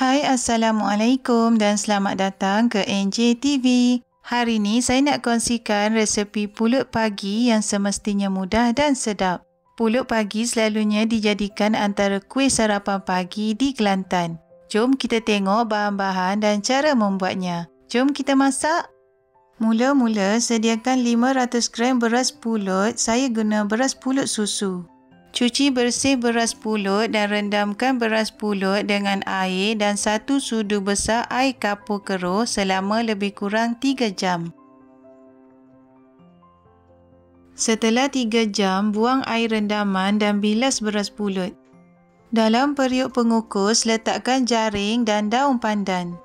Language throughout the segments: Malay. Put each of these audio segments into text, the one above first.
Hai, Assalamualaikum dan selamat datang ke NJTV. Hari ini saya nak kongsikan resepi pulut pagi yang semestinya mudah dan sedap. Pulut pagi selalunya dijadikan antara kuih sarapan pagi di Kelantan. Jom kita tengok bahan-bahan dan cara membuatnya. Jom kita masak. Mula-mula sediakan 500 gram beras pulut. Saya guna beras pulut susu. Cuci bersih beras pulut dan rendamkan beras pulut dengan air dan 1 sudu besar air kapur keruh selama lebih kurang 3 jam. Setelah 3 jam, buang air rendaman dan bilas beras pulut. Dalam periuk pengukus, letakkan jaring dan daun pandan.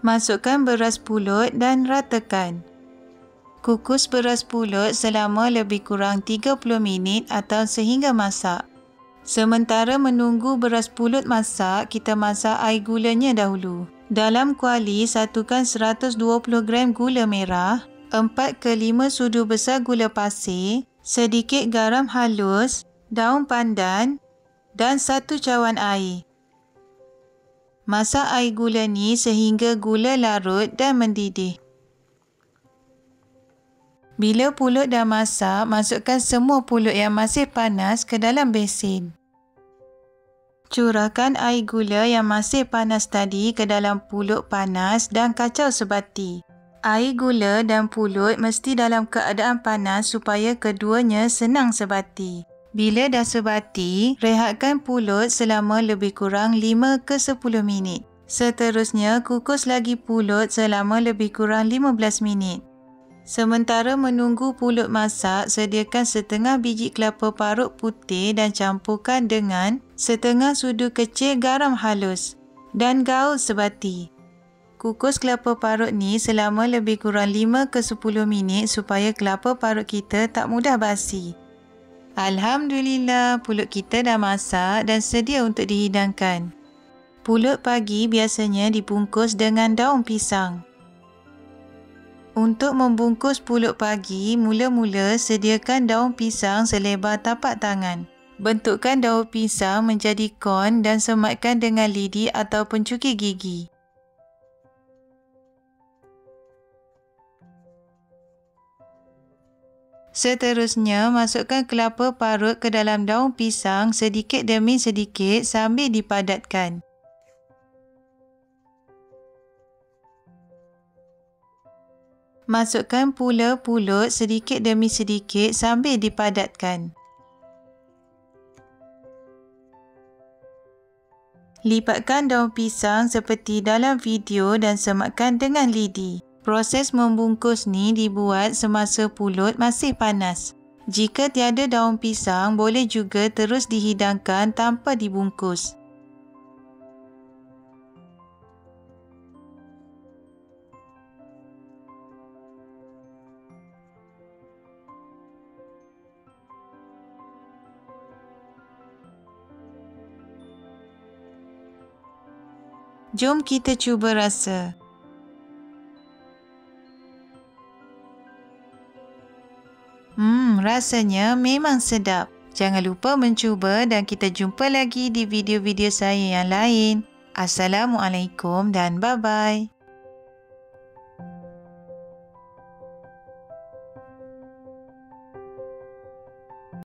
Masukkan beras pulut dan ratakan. Kukus beras pulut selama lebih kurang 30 minit atau sehingga masak. Sementara menunggu beras pulut masak, kita masak air gulanya dahulu. Dalam kuali, satukan 120 gram gula merah, 4 ke 5 sudu besar gula pasir, sedikit garam halus, daun pandan dan 1 cawan air. Masak air gula ni sehingga gula larut dan mendidih. Bila pulut dah masak, masukkan semua pulut yang masih panas ke dalam besin. Curahkan air gula yang masih panas tadi ke dalam pulut panas dan kacau sebati. Air gula dan pulut mesti dalam keadaan panas supaya keduanya senang sebati. Bila dah sebati, rehatkan pulut selama lebih kurang 5 ke 10 minit. Seterusnya, kukus lagi pulut selama lebih kurang 15 minit. Sementara menunggu pulut masak, sediakan setengah biji kelapa parut putih dan campurkan dengan setengah sudu kecil garam halus dan gaul sebati. Kukus kelapa parut ni selama lebih kurang 5 ke 10 minit supaya kelapa parut kita tak mudah basi. Alhamdulillah, pulut kita dah masak dan sedia untuk dihidangkan. Pulut pagi biasanya dibungkus dengan daun pisang. Untuk membungkus pulut pagi, mula-mula sediakan daun pisang selebar tapak tangan. Bentukkan daun pisang menjadi kon dan sematkan dengan lidi atau pencukik gigi. Seterusnya, masukkan kelapa parut ke dalam daun pisang sedikit demi sedikit sambil dipadatkan. Masukkan pula pulut sedikit demi sedikit sambil dipadatkan. Lipatkan daun pisang seperti dalam video dan sematkan dengan lidi. Proses membungkus ni dibuat semasa pulut masih panas. Jika tiada daun pisang, boleh juga terus dihidangkan tanpa dibungkus. Jom kita cuba rasa. Rasanya memang sedap. Jangan lupa mencuba dan kita jumpa lagi di video-video saya yang lain. Assalamualaikum dan bye-bye.